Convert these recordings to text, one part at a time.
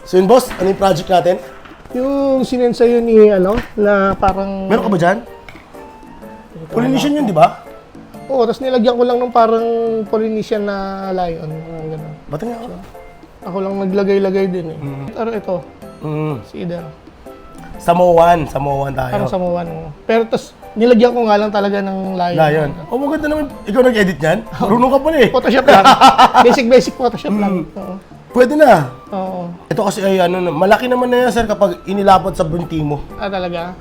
So yun, boss, ano yung project natin? Yung sinend sa'yo ni, na parang... Meron ka ba dyan? Polynesian yun, di ba? Oo, tapos nilagyan ko lang ng parang Polynesian na lion. Ganun. Ba't nga ako? Ako lang naglagay-lagay din eh. Pero ito, cedar. Samoan tayo. Parang Samoan. Pero tapos nilagyan ko nga lang talaga ng lion. Lion. Oh, maganda naman. Ikaw nag-edit yan? Marunong ka pala eh. Photoshop lang. Basic Photoshop lang. Oo. Pwede na. Oo. Ito kasi ay malaki naman na yan, sir, kapag inilapot sa bunti mo. Ah, talaga?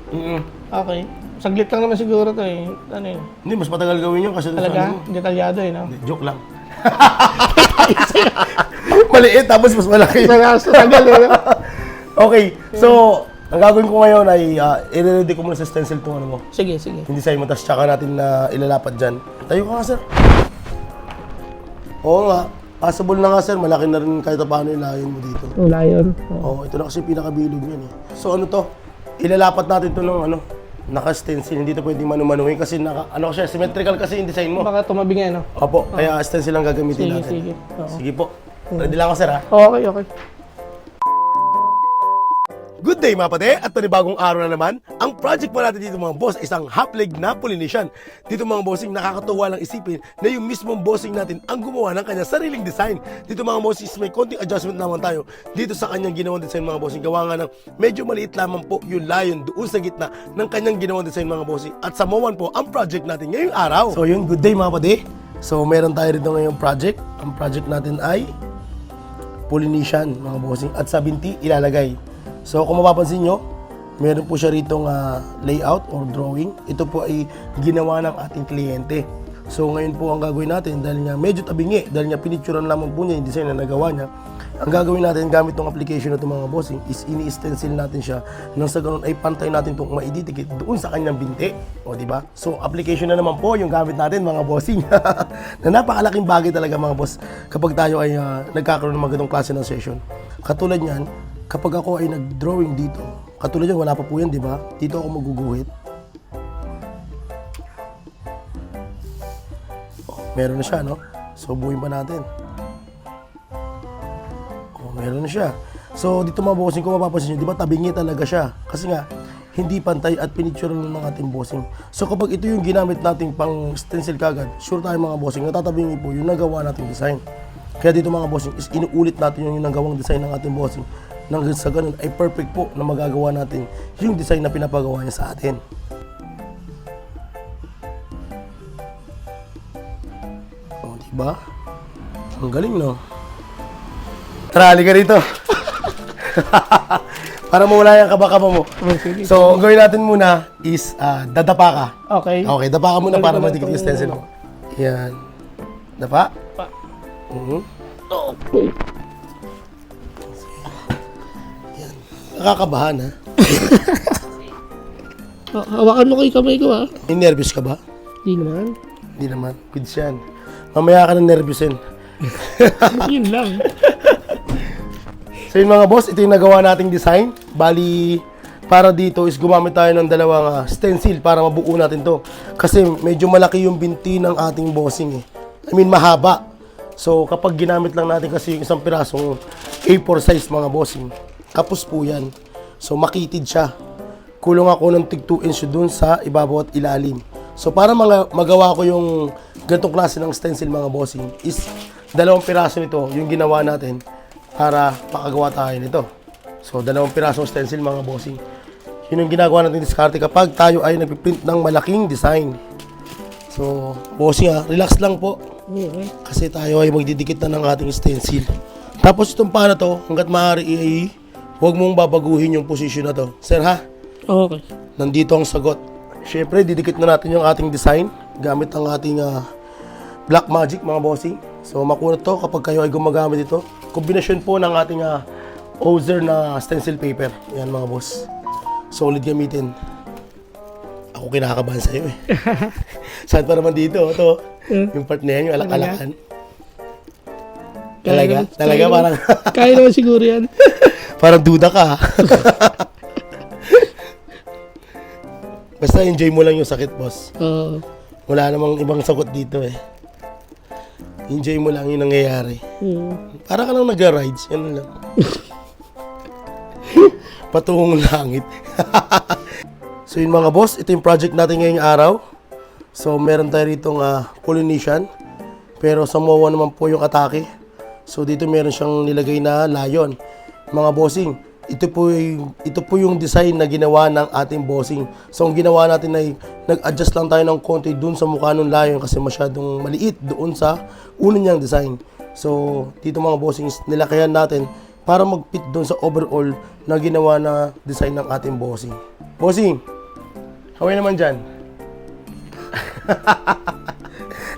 Okay. Saglit lang naman siguro to eh. Ano yun? Hindi, mas matagal gawin yun kasi Talaga? Detalyado eh, no? joke lang. Maliit, tapos mas malaki. Tagal eh, no? Okay, so, ang gagawin ko ngayon ay i-ready ko muna sa stencil itong ano mo. Sige. Yung design mo, tapos tsaka natin na ilalapat dyan. Tayo ka nga, sir. Oo nga. Possible na nga, sir. Malaki na rin kahit paano yung lion mo dito. Yung lion. Oo, ito na kasi pinakabilog yan eh. So ano to? Ilalapat natin to ng naka-stencil. Hindi to pwedeng manu-manuhin kasi siya, symmetrical kasi yung design mo. Baka tumabi nga, no? Opo, kaya stencil lang gagamitin natin. Sige. Oo. Sige po. Ready lang ako, sir, ha? Okay. Good day mga pate at panibagong araw na naman. Ang project po natin dito mga boss ay isang half-leg na Polynesian. Dito mga bossing nakakatuwa lang isipin na yung mismong bossing natin ang gumawa ng kanyang sariling design. Dito mga bossing may konting adjustment naman tayo dito sa kanyang ginawang design mga bossing. Gawa nga ng medyo maliit lamang po yung lion doon sa gitna ng kanyang ginawang design mga bossing. At Samoan po ang project natin ngayong araw. So yung good day mga pate. So meron tayo rito ngayong project. Ang project natin ay Polynesian mga bossing. At sa binti ilalagay. So kung mapapansin nyo, meron po siya ritong layout or drawing. Ito po ay ginawa ng ating kliyente. So ngayon po ang gagawin natin, dahil nga medyo tabingi, dahil nga pinicturean lamang po niya yung design na nagawa niya, ang gagawin natin gamit ng application na ito mga bossing is ini-stencil natin siya nang sa ganun ay pantay natin itong maididikit doon sa kanyang binti. O diba? So application na naman po yung gamit natin mga bossing. Na napakalaking bagay talaga mga boss kapag tayo ay nagkakaroon ng magandang klase ng session. Katulad niyan, kapag ako ay nag-drawing dito, katulad yan, wala pa po yan, di ba? Dito ako maguguhit. Oh, meron na siya, no? So, buuin pa natin. Oh, meron na siya. So, dito mga bossing, kung mapapansin nyo, di ba tabingi talaga siya? Kasi nga, hindi pantay at pinicture ng ating bossing. So, kapag ito yung ginamit nating pang stencil kagad, sure tayo mga bossing, natatabingi po yung nagawa nating design. Kaya dito mga bossing, is inuulit natin yung nagawang design ng ating bossing. Nang sa ganun ay perfect po na magagawa natin yung design na pinapagawa niya sa atin. O, diba? Ang galing, no? Tara, halika rito. Para mawala yung kaba-kaba mo. So, ang gawin natin muna is dadapa ka. Okay. Okay, dapa ka muna para madikit yung stencil mo. Yan. Dapa? Pa. Okay. Nakakabahan, ha? Hawakan mo ko yung kamay ko, ha? Nervous ka ba? Hindi naman. Hindi naman. Kids yan. Mamaya ka na nervousin. Yun lang. So yun mga boss, ito yung nagawa nating design. Bali, para dito is gumamit tayo ng dalawang stencil para mabuo natin to. Kasi medyo malaki yung binti ng ating bossing eh. I mean, mahaba. So kapag ginamit lang natin kasi yung isang pirasong A4 size mga bossing, kapos po yan. So makitid siya. Kulong ako ng tig 2 inch doon sa ibabaw at ilalim. So para magawa ko yung ganitong klase ng stencil mga bossing is dalawang piraso nito yung ginawa natin para makagawa tayo nito. So dalawang pirasong stencil mga bossing. Yun yung ginagawa natin diskarte kapag tayo ay nagpiprint ng malaking design. So bossing relax lang po. Kasi tayo ay magdidikit na ng ating stencil. Tapos itong pa na to, hanggat maaari huwag mong babaguhin yung position na to. Sir ha? Okay. Nandito ang sagot. Siyempre, didikit na natin yung ating design gamit ang ating Black Magic mga bossing. So makunat to kapag kayo ay gumagamit ito. Kombinasyon po ng ating Ozer na stencil paper. Yan mga boss. Solid gamitin. Ako kinakabahan sa'yo eh. Saan pa naman dito? Ito. Yung part na yan, yung alak-alakan. Talaga parang... Kaya naman siguro yan. Parang duda ka. Basta enjoy mo lang yung sakit, boss. Oo. Wala namang ibang sagot dito eh. Enjoy mo lang yung nangyayari. Para ka lang nag-rides, yan lang. patungong langit. So yun mga boss, ito yung project natin ngayong araw. So meron tayo ritong Polynesian, pero Samoa naman po yung atake. So dito meron siyang nilagay na lion. Mga bossing, ito po yung design na ginawa ng ating bossing. So ang ginawa natin ay nag-adjust lang tayo ng konti dun sa mukha ng lion kasi masyadong maliit doon sa una niyang design. So dito mga bossing, nilakayan natin para mag-fit doon sa overall na ginawa na design ng ating bossing. Bossing, haway naman dyan.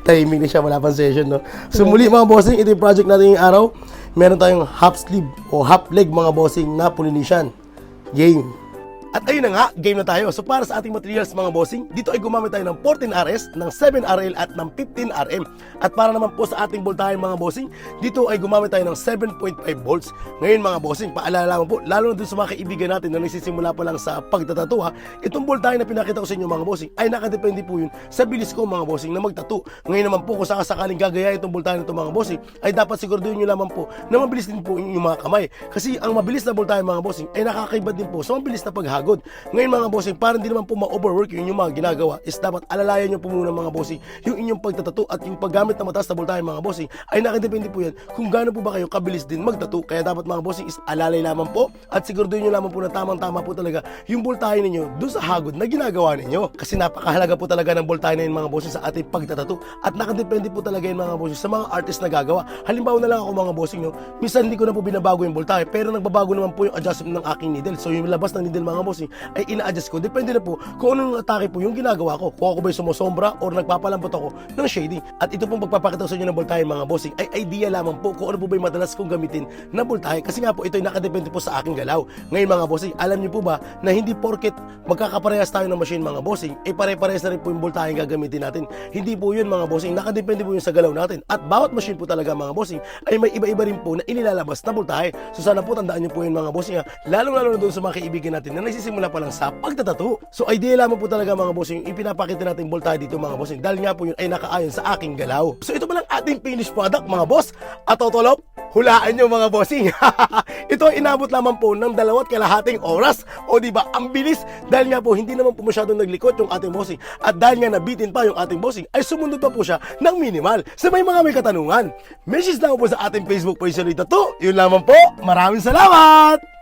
Timing na siya, wala pang session, no? So muli mga bossing, ito yung project natin yung araw. Meron tayong half sleeve o half leg mga bossing na Polynesian. Game! At ayun na nga, game na tayo. So para sa ating materials mga bossing, dito ay gumamit tayo ng 14RS, ng 7RL at ng 15RM. At para naman po sa ating voltahe mga bossing, dito ay gumamit tayo ng 7.5 volts. Ngayon mga bossing, paalala mo po, lalo na dun sa mga kaibigan natin na nagsisimula pa lang sa pagtatatuha, itong voltahe na pinakita ko sa inyo mga bossing ay nakadepende po yun sa bilis ko mga bossing na magtatu. Ngayon naman po kung sakaling gagaya itong voltahe nito mga bossing, ay dapat siguraduhin nyo lamang po na mabilis din po yung mga kamay. Kasi ang mabilis na voltahe mga bossing ay nakakaibad din po sa mabilis na paghagod. Ngayon mga bossing, para hindi naman po ma-overwork yung mga ginagawa, is dapat alalayan nyo po muna mga bossing yung inyong pagtatato at yung paggamit ng mataas na voltahe mga bossing ay nakadepende po yan kung gaano po ba kayo kabilis din magtatu. Kaya dapat mga bossing is alalay lamang po at siguraduhin nyo lamang po na tamang-tama po talaga yung voltahe ninyo doon sa hagod na ginagawa ninyo. Kasi napakahalaga po talaga ng voltahe na yun mga bossing sa ating pagtatato at nakadepende po talaga yun mga bossing sa mga artist na gagawa. Halimbawa na lang ako mga bossing, no? Minsan hindi ko na po binabago yung voltahe pero nagbabago naman po yung adjustment ng aking needle. So yung labas ng needle mga bossing ay ina-adjust ko. Depende na po kung anong atake po yung ginagawa ko. Kung ako ba'y sumosombra or nagpapalambot ako ng shading. At ito pong pagpapakita sa inyo ng voltahe mga bossing ay idea lamang po kung ano po ba'y madalas kong gamitin na voltahe. Kasi nga po ito ay nakadepende po sa aking galaw. Ngayon mga bossing, alam niyo po ba na hindi porket magkakaparehas tayo ng machine mga bossing, ay pare-parehas na rin po yung voltahe gagamitin natin. Hindi po yun mga bossing, nakadepende po yun sa galaw natin. At bawat machine po talaga mga bossing ay may iba-iba rin po na inilalabas na voltahe. So sana po tandaan niyo po yun mga bossing, lalong-lalo na doon sa mga kaibigan natin na nagsisimula pa lang sa pagtatato. So idea lamang po talaga mga bossing yung ipinapakita natin voltahe dito mga bossing dahil nga po yun ay nakaayon sa aking galaw. So ito pa lang ating finished product mga boss. At totolop, hulaan nyo mga bossing. Ito ay inabot lamang po ng 2.5 oras. O diba, ang bilis dahil nga po hindi naman po masyadong naglikot yung ating bossing. At dahil nga nabitin pa yung ating bossing ay sumunod pa po siya ng minimal. Sa may katanungan, message lang po sa ating Facebook page na ito. Yun lamang po. Maraming salamat!